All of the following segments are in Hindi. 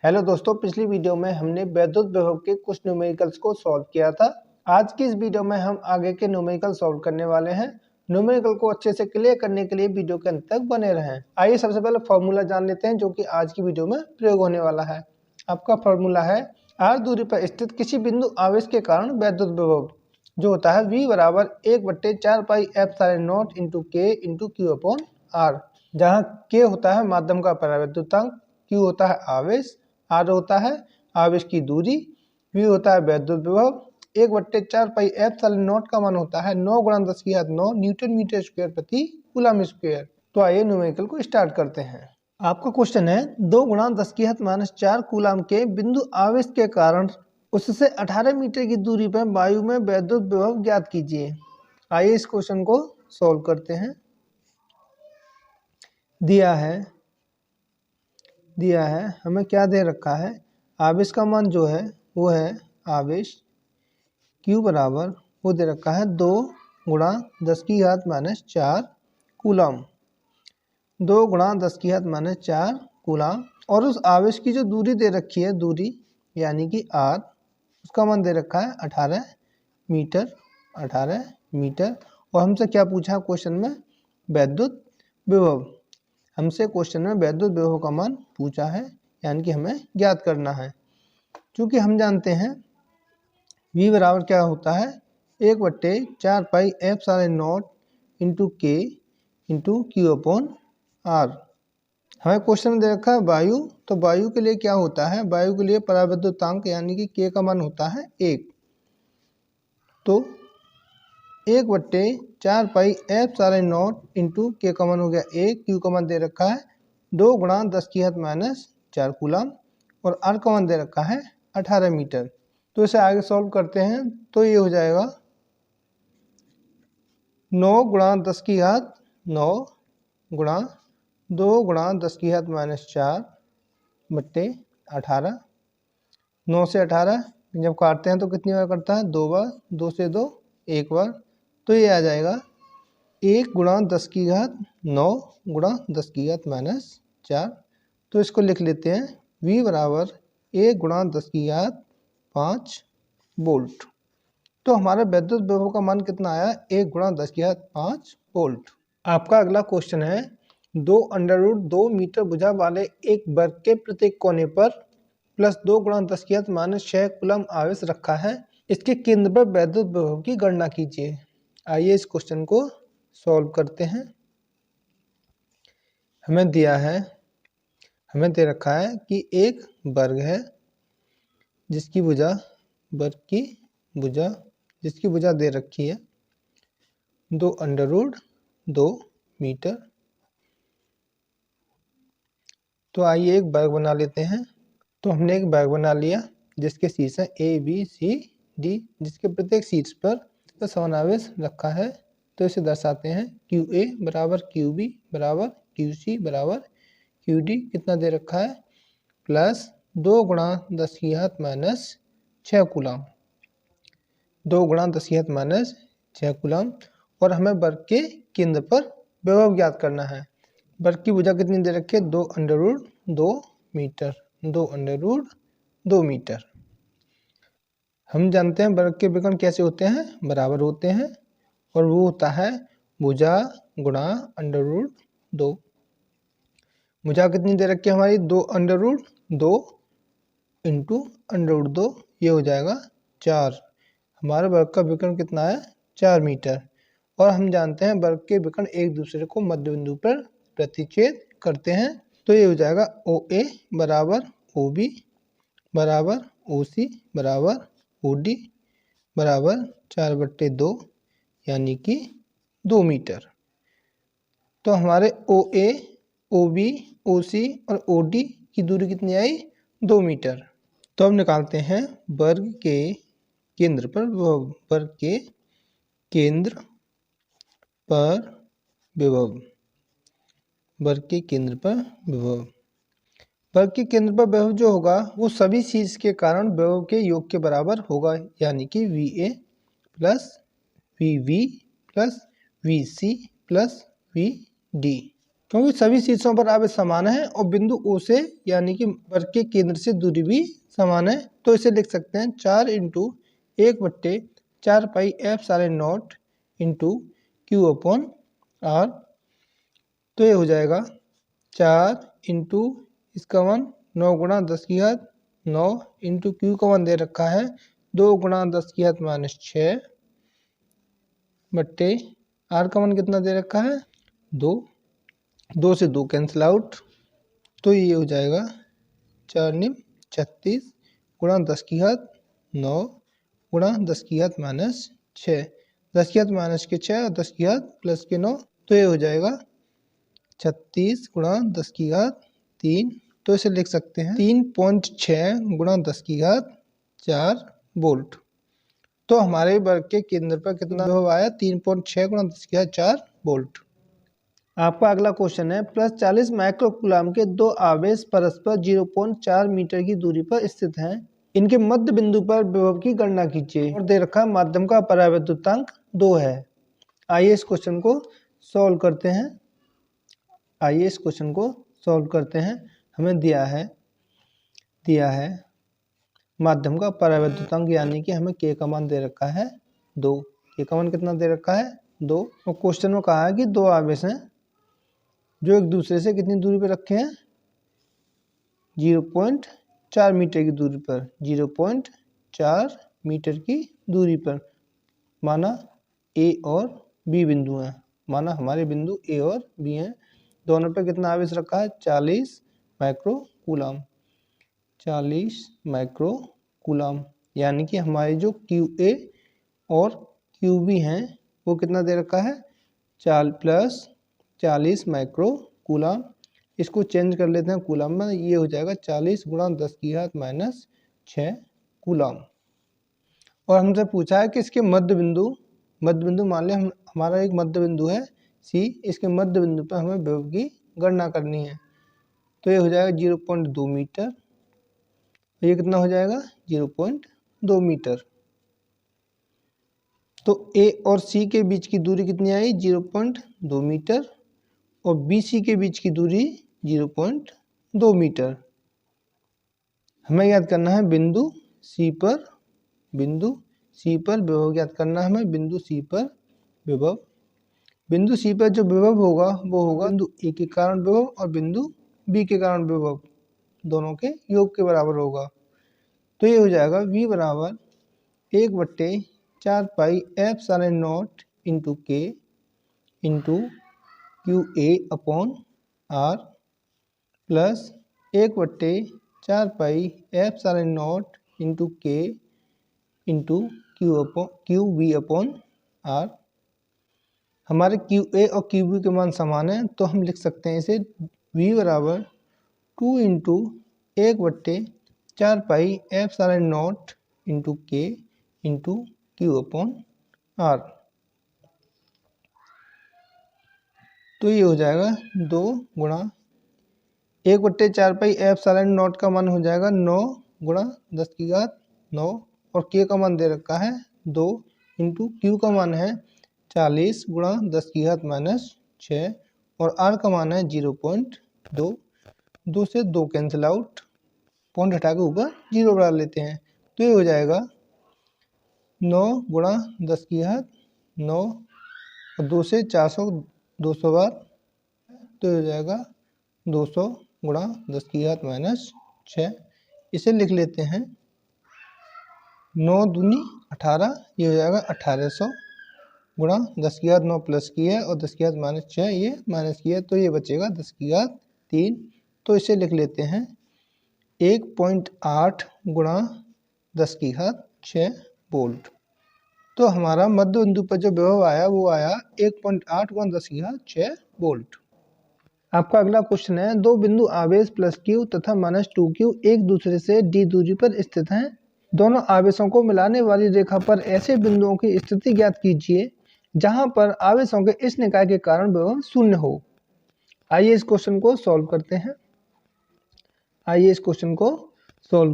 हेलो दोस्तों, पिछली वीडियो में हमने वैद्युत विभव के कुछ न्यूमेरिकल्स को सॉल्व किया था। आज की इस वीडियो में हम आगे के न्यूमेरिकल सॉल्व करने वाले हैं। न्यूमेरिकल को अच्छे से क्लियर करने के लिए वीडियो के अंत तक बने रहें। आइए सबसे पहले फॉर्मूला जान लेते हैं जो कि आज की वीडियो में प्रयोग होने वाला है। आपका फॉर्मूला है r दूरी पर स्थित किसी बिंदु आवेश के कारण वैद्युत विभव जो होता है V बराबर 1/4 pi epsilon into K into Q/R, जहाँ K होता है माध्यम का परावैद्युतांक, Q होता है आवेश, R होता है आवेश की दूरी, V होता है वैद्युत विभव। 1/4 पाई एप्सिलॉन का मान होता है 9 × 10⁹ न्यूटन मीटर स्क्वायर प्रति कूलम स्क्वायर। तो आइए न्यूमेरिकल को स्टार्ट करते हैं। आपका क्वेश्चन है 2 × 10⁻⁴ कूलम के बिंदु आवेश के कारण उससे 18 मीटर की दूरी पर वायु में वैद्युत विभव ज्ञात कीजिए। आइए इस क्वेश्चन को सॉल्व करते हैं। दिया है हमें क्या दे रखा है, आवेश का मान जो है वो है आवेश Q बराबर वो दे रखा है 2 × 10⁻⁴ कूलम, 2 × 10⁻⁴ कूलम। और उस आवेश की जो दूरी दे रखी है, दूरी यानी कि R, उसका मान दे रखा है 18 मीटर। और हमसे क्या पूछा क्वेश्चन में, वैद्युत विभव। हमसे क्वेश्चन में वैद्युत विभव का मान पूछा है, यानी कि हमें ज्ञात करना है। क्योंकि हम जानते हैं V बराबर क्या होता है 1/4 pi epsilon into K into Q/R। हमें क्वेश्चन में दे रखा है वायु, तो वायु के लिए क्या होता है, वायु के लिए परावैद्युतांक यानी कि K का मान होता है 1। तो 1/4 पाई एप्सिलॉन इंटू K का मान हो गया 1, Q का मान दे रखा है 2 × 10⁻⁴ कूलम और R का मान दे रखा है 18 मीटर। तो इसे आगे सॉल्व करते हैं तो ये हो जाएगा 9 × 10⁻⁹ 2 × 10⁻⁴ बट्टे 18। 9 से 18 जब काटते हैं तो कितनी बार करता है, 2 बार, 2 से 2 1 बार। तो ये आ जाएगा 1 × 10⁻⁹ × 10⁻⁴। तो इसको लिख लेते हैं V बराबर 1 × 10⁵ वोल्ट। तो हमारा वैद्युत विभव का मान कितना आया, 1 × 10⁵ वोल्ट। आपका अगला क्वेश्चन है 2√2 मीटर भुजा वाले एक वर्ग के प्रत्येक कोने पर प्लस 2 × 10⁻⁶ कूलम आवेश रखा है। इसके केंद्र पर वैद्युत विभव की गणना कीजिए। आइए इस क्वेश्चन को सॉल्व करते हैं। हमें दे रखा है कि एक वर्ग है जिसकी भुजा दे रखी है 2√2 मीटर। तो आइए एक वर्ग बना लेते हैं। तो हमने एक वर्ग बना लिया जिसके शीर्ष है A B C D, जिसके प्रत्येक शीर्ष पर समान आवेश रखा है। तो इसे दर्शाते हैं QA बराबर QB बराबर QC बराबर QD। कितना दे रखा है, प्लस 2 × 10⁻⁶ कूलम, 2 × 10⁻⁶ कूलम। और हमें वर्ग के केंद्र पर विभव ज्ञात करना है। वर्ग की भुजा कितनी दे रखी है, 2√2 मीटर, 2√2 मीटर। हम जानते हैं वर्ग के विकर्ण कैसे होते हैं, बराबर होते हैं, और वो होता है भुजा गुणा √2। भुजा कितनी दे रखी है हमारी, 2√2 इंटू √2, ये हो जाएगा 4। हमारे वर्ग का विकर्ण कितना है, 4 मीटर। और हम जानते हैं वर्ग के विकर्ण एक दूसरे को मध्य बिंदु पर प्रतिच्छेद करते हैं। तो ये हो जाएगा OA बराबर OB बराबर OC बराबर OD बराबर 4/2 यानी कि 2 मीटर। तो हमारे OA, OB, OC और OD की दूरी कितनी आई, 2 मीटर। तो अब निकालते हैं वर्ग के केंद्र पर विभव। वर्ग के केंद्र पर विभव, वर्ग के केंद्र पर विभव। वर्ग के केंद्र पर विभव जो होगा वो सभी शीर्ष के कारण विभव के योग के बराबर होगा, यानी कि VA plus VB plus VC plus VD। क्योंकि सभी शीर्षों पर आवेश समान है और बिंदु O से यानी कि वर्ग के केंद्र से दूरी भी समान है। तो इसे लिख सकते हैं 4 × 1/4 पाई F0 into Q upon R। तो ये हो जाएगा 4 इंटू इसका मान 9 × 10⁻9 इंटू Q का मान दे रखा है 2 × 10⁻6 बट्टे R का मान कितना दे रखा है 2। 2 से 2 कैंसिल आउट। तो ये हो जाएगा 4 × 36 × 10⁻9 × 10⁻6 10⁻6 और 10⁻+9। तो ये हो जाएगा 36 × 10⁻3। तो इसे लिख सकते हैं 3.6 × 10⁻4 वोल्ट। तो हमारे वर्ग के केंद्र पर कितना विभव आया 3.6 × 10⁻4 वोल्ट। आपका अगला क्वेश्चन है +40 माइक्रोकूलम के दो आवेश परस्पर 0.4 मीटर की दूरी पर स्थित हैं। इनके मध्य बिंदु पर विभव की गणना कीजिए और दे रखा है माध्यम का परावैद्युतांक 2 है। आइए इस क्वेश्चन को सॉल्व करते हैं। हमें दिया है माध्यम का परावैद्युतांक यानी कि हमें K का मान दे रखा है 2। K का मान कितना दे रखा है 2। और क्वेश्चन में कहा है कि दो आवेश हैं जो एक दूसरे से कितनी दूरी पर रखे हैं 0.4 मीटर की दूरी पर 0.4 मीटर की दूरी पर। माना A और B बिंदु हैं। माना हमारे बिंदु A और B हैं। दोनों पर कितना आवेश रखा है 40 माइक्रोकूलम 40 माइक्रोकूलम यानी कि हमारे जो QA और QB हैं वो कितना दे रखा है 40 माइक्रोकूलम। इसको चेंज कर लेते हैं कूलम में। ये हो जाएगा 40 × 10⁻6 कूलम। और हमसे पूछा है कि इसके मध्य बिंदु मान लें हमारा एक मध्य बिंदु है C। इसके मध्य बिंदु पर हमें विभव की गणना करनी है। तो ये हो जाएगा 0.2 मीटर। ये कितना हो जाएगा 0.2 मीटर। तो A और C के बीच की दूरी कितनी आई 0.2 मीटर और BC के बीच की दूरी 0.2 मीटर। हमें याद करना है बिंदु C पर विभव याद करना है हमें बिंदु C पर विभव। बिंदु C पर जो विभव होगा वो होगा बिंदु A के कारण विभव और बिंदु B के कारण विभव दोनों के योग के बराबर होगा। तो ये हो जाएगा V बराबर 1/4 पाई F0 into K into QA upon R plus 1/4 पाई F0 into K into QB upon R। हमारे QA और QB के मान समान हैं तो हम लिख सकते हैं इसे V बराबर 2 × 1/4 पाई F0 into K into Q upon R। तो ये हो जाएगा 2 × 1/4 पाई F0 का मान हो जाएगा 9 × 10⁻9 और K का मान दे रखा है 2 इंटू Q का मान है 40 × 10⁻6 और R का मान है 0.2। 2 से 2 कैंसिल आउट। पॉइंट हटा के ऊपर 0 बढ़ा लेते हैं। तो ये हो जाएगा 9 × 10⁻9 और 2 से 400 200 बार। तो ये हो जाएगा 200 × 10⁻6। इसे लिख लेते हैं 9 दूनी 18। ये हो जाएगा 1800 × 10⁻9 प्लस की है और 10⁻6 ये माइनस की है। तो ये बचेगा 10⁻3। तो इसे लिख लेते हैं 1.8 × 10⁻6 वोल्ट। तो हमारा मध्य बिंदु पर जो विभव आया वो आया 1.8 × 10⁻6 वोल्ट। आपका अगला क्वेश्चन है दो बिंदु आवेश +Q तथा -2Q एक दूसरे से D दूरी पर स्थित हैं। दोनों आवेशों को मिलाने वाली रेखा पर ऐसे बिंदुओं की स्थिति ज्ञात कीजिए जहां पर आवेशों के इस निकाय के कारण विभव 0 हो। आइए इस क्वेश्चन को सॉल्व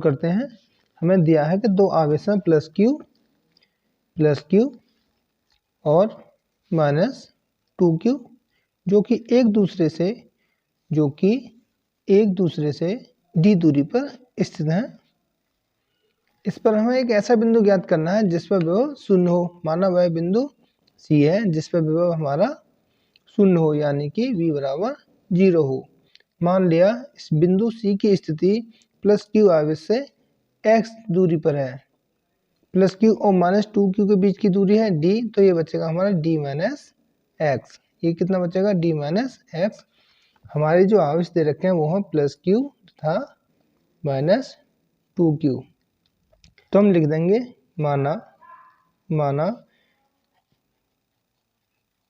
करते हैं। हमें दिया है कि दो आवेश हैं +Q और -2Q जो कि एक दूसरे से जो कि एक दूसरे से d दूरी पर स्थित हैं। इस पर हमें एक ऐसा बिंदु ज्ञात करना है जिस पर विभव शून्य हो। माना वह बिंदु C है जिस पर विभव हमारा शून्य हो, यानी कि v बराबर 0 हो। मान लिया इस बिंदु C की स्थिति प्लस q आवेश से x दूरी पर है। प्लस q और माइनस 2q के बीच की दूरी है d, तो ये बचेगा हमारा d माइनस एक्स। ये कितना बचेगा d माइनस एक्स। हमारे जो आवेश दे रखे हैं वो है प्लस q तथा माइनस 2q। तो हम लिख देंगे माना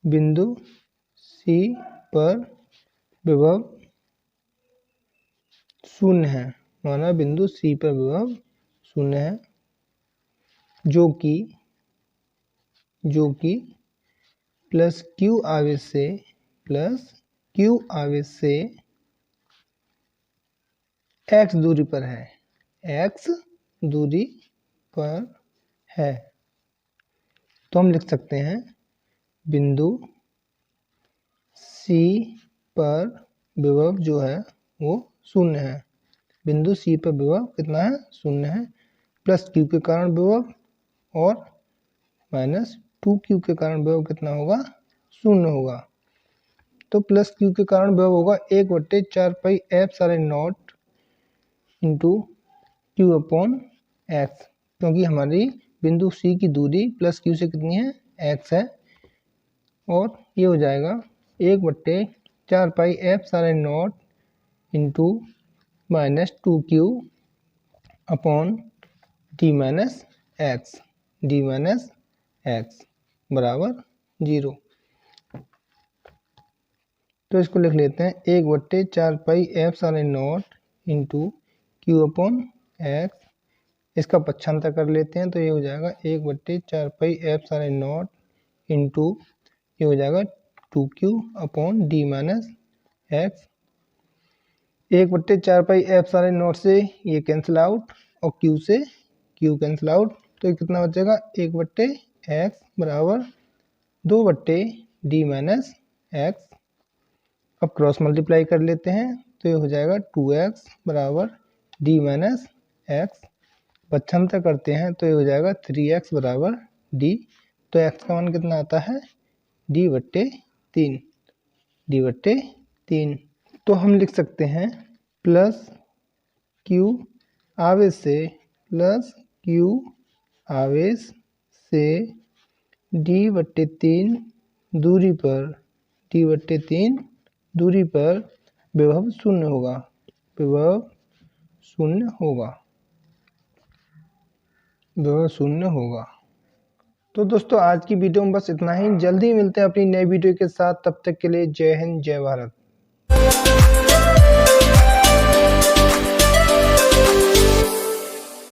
बिंदु C पर विभव शून्य है। माना बिंदु C पर विभव शून्य है, जो कि प्लस q आवेश से x दूरी पर है। तो हम लिख सकते हैं बिंदु C पर विभव जो है वो शून्य है। बिंदु C पर विभव कितना है? शून्य है। प्लस q के कारण विभव और माइनस 2q के कारण विभव कितना होगा? शून्य होगा। तो प्लस q के कारण विभव होगा 1/4 पाई f0 into q upon x, क्योंकि हमारी बिंदु C की दूरी प्लस q से कितनी है? x है। और ये हो जाएगा 1/4 पाई f0 into minus 2q upon d minus x बराबर 0। तो इसको लिख लेते हैं 1/4 पाई f0 into q upon x. इसका पक्षांतर कर लेते हैं तो ये हो जाएगा 1/4 पाई f0 इंटू ये हो जाएगा 2q upon d minus x. 1/4 पाई f0 से ये कैंसिल आउट और q से q कैंसिल आउट, तो ये कितना बचेगा? 1/x बराबर 2/d माइनस एक्स। अब क्रॉस मल्टीप्लाई कर लेते हैं तो ये हो जाएगा 2x बराबर d माइनस एक्स। पक्षांतर करते हैं तो ये हो जाएगा 3x बराबर d। तो x का मान कितना आता है? d/3। तो हम लिख सकते हैं प्लस q आवेश से d/3 दूरी पर विभव शून्य होगा। तो दोस्तों आज की वीडियो में बस इतना ही। जल्दी मिलते हैं अपनी नई वीडियो के साथ। तब तक के लिए जय हिंद, जय भारत।